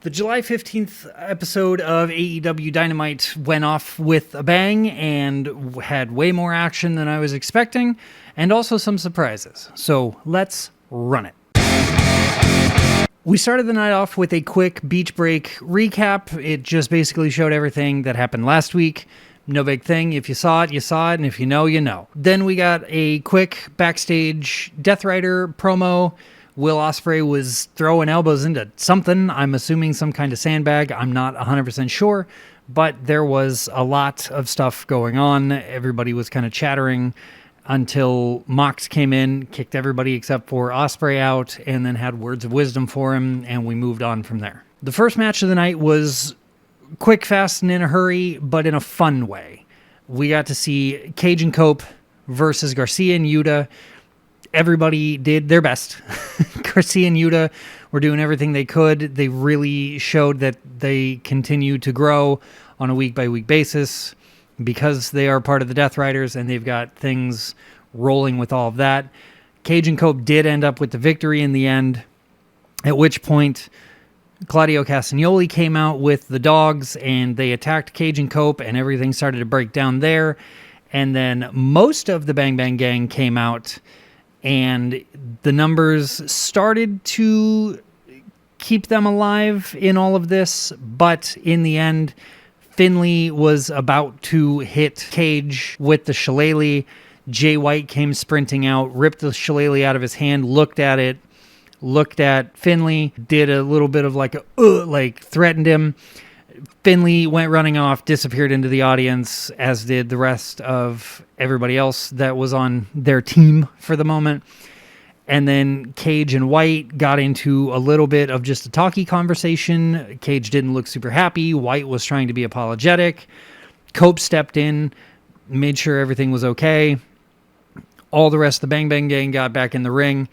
The July 15th episode of AEW Dynamite went off with a bang and had way more action than I was expecting, and also some surprises. So let's run it. We started the night off with a quick beach break recap. It just basically showed everything that happened last week. No big thing. If you saw it, you saw it, and if you know, you know. Then we got a quick backstage Death Rider promo. Will Ospreay was throwing elbows into something. I'm assuming some kind of sandbag. I'm not 100% sure, but there was a lot of stuff going on. Everybody was kind of chattering until Mox came in, kicked everybody except for Ospreay out, and then had words of wisdom for him, and we moved on from there. The first match of the night was quick, fast, and in a hurry, but in a fun way. We got to see Cage and Cope versus Garcia and Yuta. Everybody did their best. Garcia and Yuta were doing everything they could. They really showed that they continue to grow on a week-by-week basis because they are part of the Death Riders, and they've got things rolling with all of that. Cage and Cope did end up with the victory in the end, at which point Claudio Castagnoli came out with the dogs, and they attacked Cage and Cope, and everything started to break down there. And then most of the Bang Bang Gang came out, and the numbers started to keep them alive in all of this. But in the end, Finlay was about to hit Cage with the shillelagh. Jay White came sprinting out, ripped the shillelagh out of his hand, looked at it, looked at Finlay, did a little bit of like threatened him. Finlay went running off, disappeared into the audience, as did the rest of everybody else that was on their team for the moment. And then Cage and White got into a little bit of just a talky conversation. Cage didn't look super happy. White was trying to be apologetic. Cope stepped in, made sure everything was okay. All the rest of the Bang Bang Gang got back in the ring,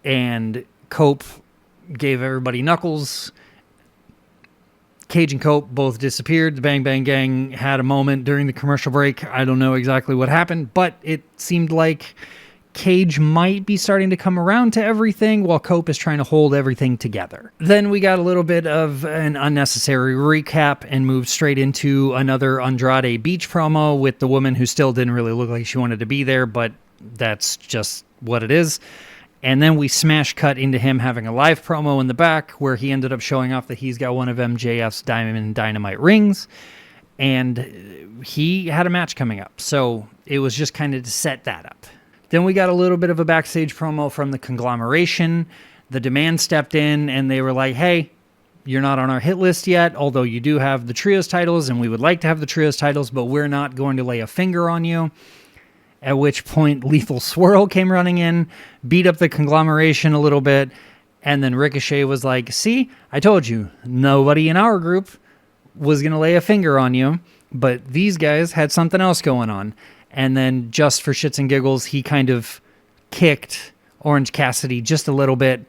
and Cope gave everybody knuckles. Cage and Cope both disappeared. The Bang Bang Gang had a moment during the commercial break. I don't know exactly what happened, but it seemed like Cage might be starting to come around to everything while Cope is trying to hold everything together. Then we got a little bit of an unnecessary recap and moved straight into another Andrade Beach promo with the woman who still didn't really look like she wanted to be there, but that's just what it is. And then we smash cut into him having a live promo in the back where he ended up showing off that he's got one of MJF's Diamond Dynamite rings, and he had a match coming up. So it was just kind of to set that up. Then we got a little bit of a backstage promo from the conglomeration. The Demand stepped in and they were like, hey, you're not on our hit list yet, although you do have the trios titles, and we would like to have the trios titles, but we're not going to lay a finger on you. At which point Lethal Swirl came running in, beat up the conglomeration a little bit, and then Ricochet was like, see, I told you, nobody in our group was going to lay a finger on you, but these guys had something else going on. And then just for shits and giggles, he kind of kicked Orange Cassidy just a little bit,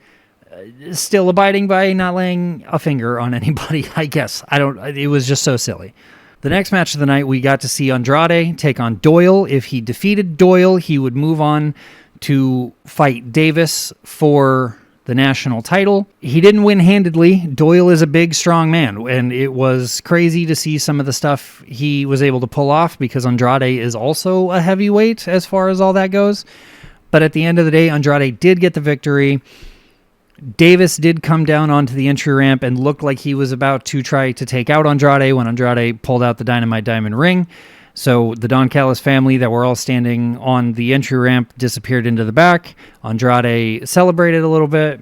still abiding by not laying a finger on anybody, I guess. It was just so silly. The next match of the night, we got to see Andrade take on Doyle. If he defeated Doyle, he would move on to fight Davis for the national title. He didn't win handedly. Doyle is a big, strong man, and it was crazy to see some of the stuff he was able to pull off because Andrade is also a heavyweight as far as all that goes. But at the end of the day, Andrade did get the victory. Davis did come down onto the entry ramp and looked like he was about to try to take out Andrade when Andrade pulled out the Dynamite Diamond ring. So the Don Callis family that were all standing on the entry ramp disappeared into the back. Andrade celebrated a little bit.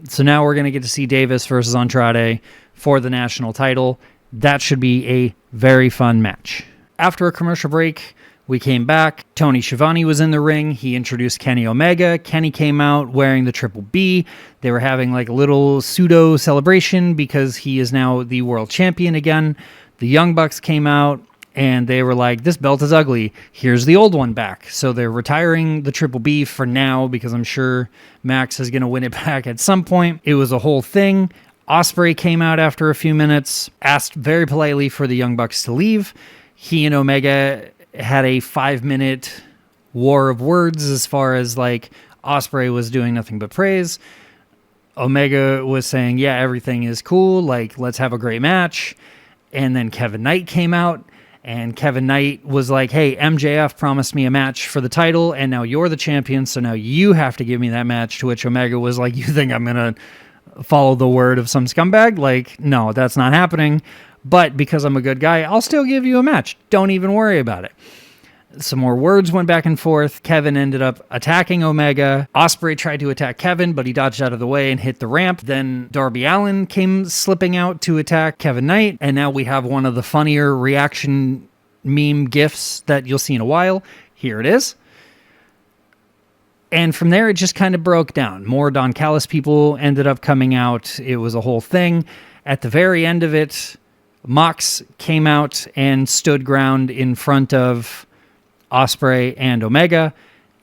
So now we're going to get to see Davis versus Andrade for the national title. That should be a very fun match. After a commercial break, we came back. Tony Schiavone was in the ring. He introduced Kenny Omega. Kenny came out wearing the Triple B. They were having like a little pseudo celebration because he is now the world champion again. The Young Bucks came out and they were like, this belt is ugly. Here's the old one back. So they're retiring the Triple B for now because I'm sure Max is going to win it back at some point. It was a whole thing. Ospreay came out after a few minutes, asked very politely for the Young Bucks to leave. He and Omega had a 5-minute war of words as far as like Ospreay was doing nothing but praise. Omega was saying, yeah, everything is cool. Like, let's have a great match. And then Kevin Knight came out, and Kevin Knight was like, hey, MJF promised me a match for the title, and now you're the champion, so now you have to give me that match, to which Omega was like, you think I'm going to follow the word of some scumbag? Like, no, that's not happening. But because I'm a good guy, I'll still give you a match. Don't even worry about it. Some more words went back and forth. Kevin ended up attacking Omega. Ospreay tried to attack Kevin, but he dodged out of the way and hit the ramp. Then Darby Allin came slipping out to attack Kevin Knight. And now we have one of the funnier reaction meme gifs that you'll see in a while. Here it is. And from there, it just kind of broke down. More Don Callis people ended up coming out. It was a whole thing. At the very end of it, Mox came out and stood ground in front of Ospreay and Omega,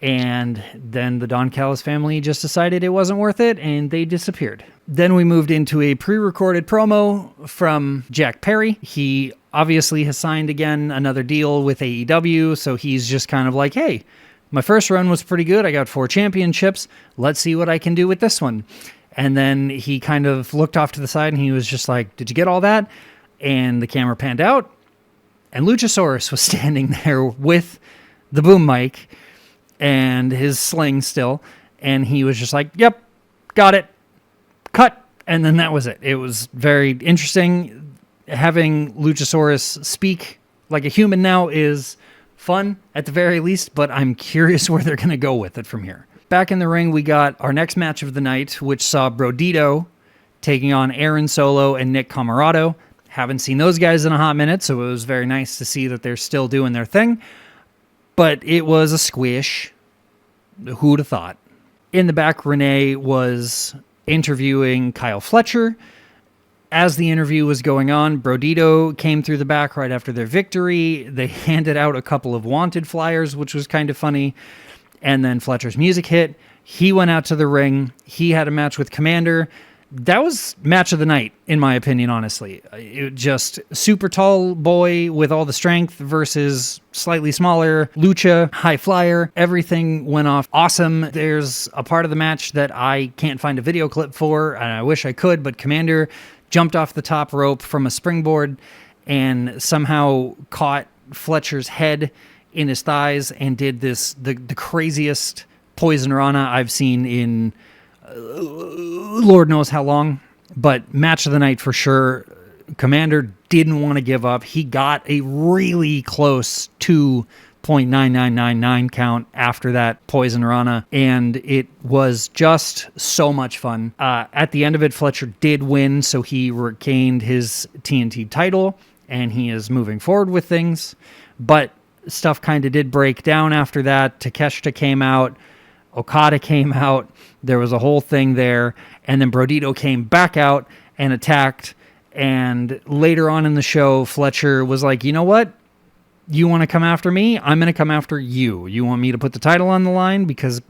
and then the Don Callis family just decided it wasn't worth it, and they disappeared. Then we moved into a pre-recorded promo from Jack Perry. He obviously has signed again another deal with AEW, so he's just kind of like, hey, my first run was pretty good. I got 4 championships. Let's see what I can do with this one. And then he kind of looked off to the side, and he was just like, did you get all that? And the camera panned out, and Luchasaurus was standing there with the boom mic and his sling still, and he was just like, yep, got it, cut, and then that was it. It was very interesting. Having Luchasaurus speak like a human now is fun, at the very least, but I'm curious where they're going to go with it from here. Back in the ring, we got our next match of the night, which saw Brodito taking on Aaron Solo and Nick Comoroto. Haven't seen those guys in a hot minute, so it was very nice to see that they're still doing their thing. But it was a squish. Who'd have thought? In the back, Renee was interviewing Kyle Fletcher. As the interview was going on, Brodito came through the back right after their victory. They handed out a couple of wanted flyers, which was kind of funny. And then Fletcher's music hit. He went out to the ring. He had a match with Commander. That was match of the night, in my opinion, honestly. It just super tall boy with all the strength versus slightly smaller Lucha, high flyer. Everything went off awesome. There's a part of the match that I can't find a video clip for, and I wish I could, but Commander jumped off the top rope from a springboard and somehow caught Fletcher's head in his thighs and did the craziest Poison Rana I've seen in Lord knows how long, but match of the night for sure. Commander didn't want to give up. He got a really close 2.9999 count after that Poison Rana, and it was just so much fun. At the end of it, Fletcher did win, so he regained his TNT title, and he is moving forward with things, but stuff kind of did break down after that. Takeshita came out. Okada came out. There was a whole thing there. And then Brodito came back out and attacked. And later on in the show, Fletcher was like, you know what? You want to come after me? I'm going to come after you. You want me to put the title on the line? Because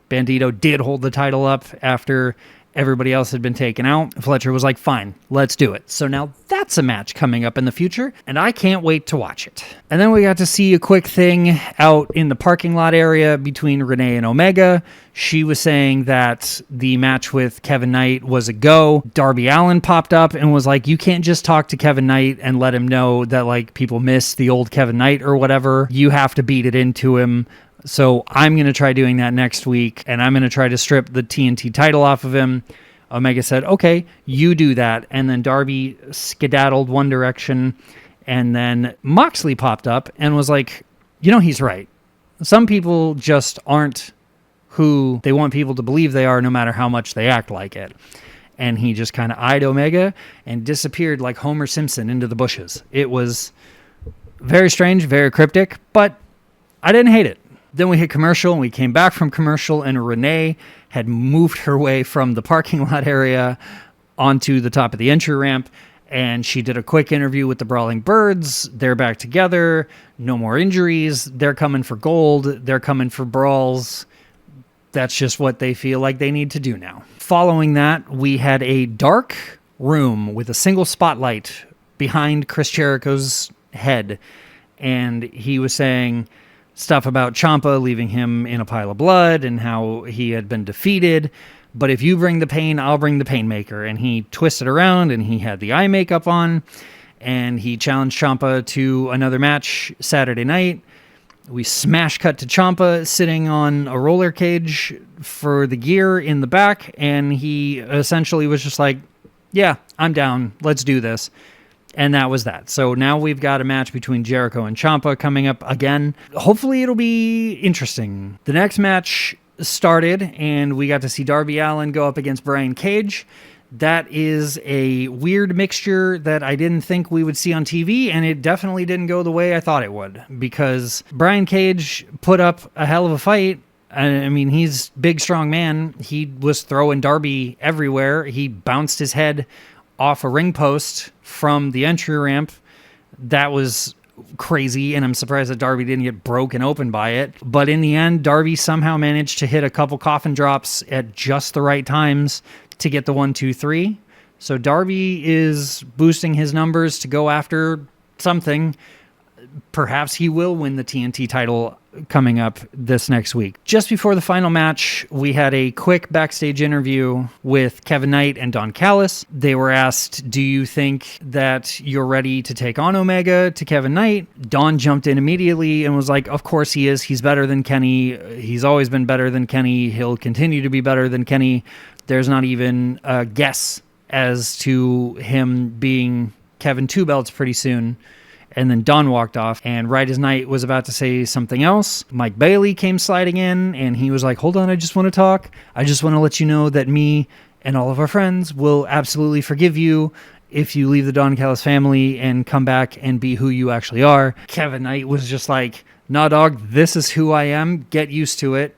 Bandito did hold the title up after everybody else had been taken out. Fletcher was like, fine, let's do it. So now that's a match coming up in the future, and I can't wait to watch it. And then we got to see a quick thing out in the parking lot area between Renee and Omega. She was saying that the match with Kevin Knight was a go. Darby Allin popped up and was like, you can't just talk to Kevin Knight and let him know that like people miss the old Kevin Knight or whatever. You have to beat it into him. So I'm going to try doing that next week, and I'm going to try to strip the TNT title off of him. Omega said, okay, you do that. And then Darby skedaddled one direction, and then Moxley popped up and was like, you know, he's right. Some people just aren't who they want people to believe they are, no matter how much they act like it. And he just kind of eyed Omega and disappeared like Homer Simpson into the bushes. It was very strange, very cryptic, but I didn't hate it. Then we hit commercial, and we came back from commercial, and Renee had moved her way from the parking lot area onto the top of the entry ramp, and she did a quick interview with the Brawling Birds. They're back together. No more injuries. They're coming for gold. They're coming for brawls. That's just what they feel like they need to do now. Following that, we had a dark room with a single spotlight behind Chris Jericho's head, and he was saying stuff about Ciampa leaving him in a pile of blood and how he had been defeated. But if you bring the pain, I'll bring the painmaker. And he twisted around and he had the eye makeup on and he challenged Ciampa to another match Saturday night. We smash cut to Ciampa sitting on a roller cage for the gear in the back. And he essentially was just like, yeah, I'm down. Let's do this. And that was that. So now we've got a match between Jericho and Ciampa coming up again. Hopefully it'll be interesting. The next match started and we got to see Darby Allin go up against Brian Cage. That is a weird mixture that I didn't think we would see on TV, and it definitely didn't go the way I thought it would, because Brian Cage put up a hell of a fight. I mean, he's a big, strong man. He was throwing Darby everywhere. He bounced his head off a ring post from the entry ramp. That was crazy, and I'm surprised that Darby didn't get broken open by it. But in the end, Darby somehow managed to hit a couple coffin drops at just the right times to get the 1, 2, 3. So Darby is boosting his numbers to go after something. Perhaps he will win the TNT title coming up this next week. Just before the final match, we had a quick backstage interview with Kevin Knight and Don Callis. They were asked, do you think that you're ready to take on Omega? To Kevin Knight, Don jumped in immediately and was like, of course he is. He's better than Kenny. He's always been better than Kenny. He'll continue to be better than Kenny. There's not even a guess as to him being Kevin Two Belts pretty soon. And then Don walked off, and right as Knight was about to say something else, Mike Bailey came sliding in, and he was like, hold on, I just want to talk. I just want to let you know that me and all of our friends will absolutely forgive you if you leave the Don Callis family and come back and be who you actually are. Kevin Knight was just like, nah, dog, this is who I am. Get used to it.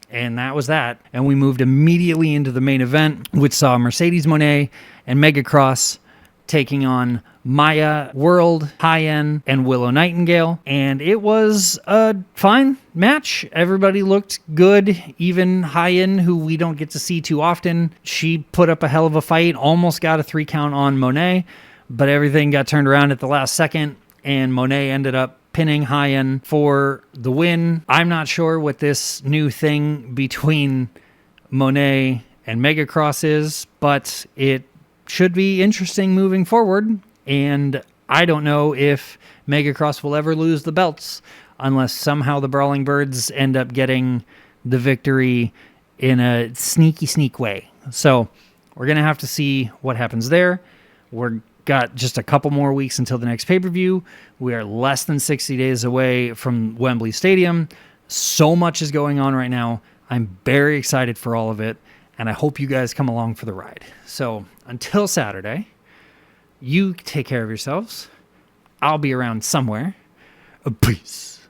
And that was that. And we moved immediately into the main event, which saw Mercedes Moné and Mega Cross taking on Maya World, High-End, and Willow Nightingale. And it was a fine match. Everybody looked good. Even High-End, who we don't get to see too often, she put up a hell of a fight, almost got a 3 count on Moné, but everything got turned around at the last second, and Moné ended up pinning High-End for the win. I'm not sure what this new thing between Moné and Mega Cross is, but it should be interesting moving forward. And I don't know if Mega Cross will ever lose the belts unless somehow the Brawling Birds end up getting the victory in a sneak way. So we're going to have to see what happens there. We're got just a couple more weeks until the next pay-per-view. We are less than 60 days away from Wembley Stadium. So much is going on right now. I'm very excited for all of it, and I hope you guys come along for the ride. So until Saturday, you take care of yourselves. I'll be around somewhere. Peace.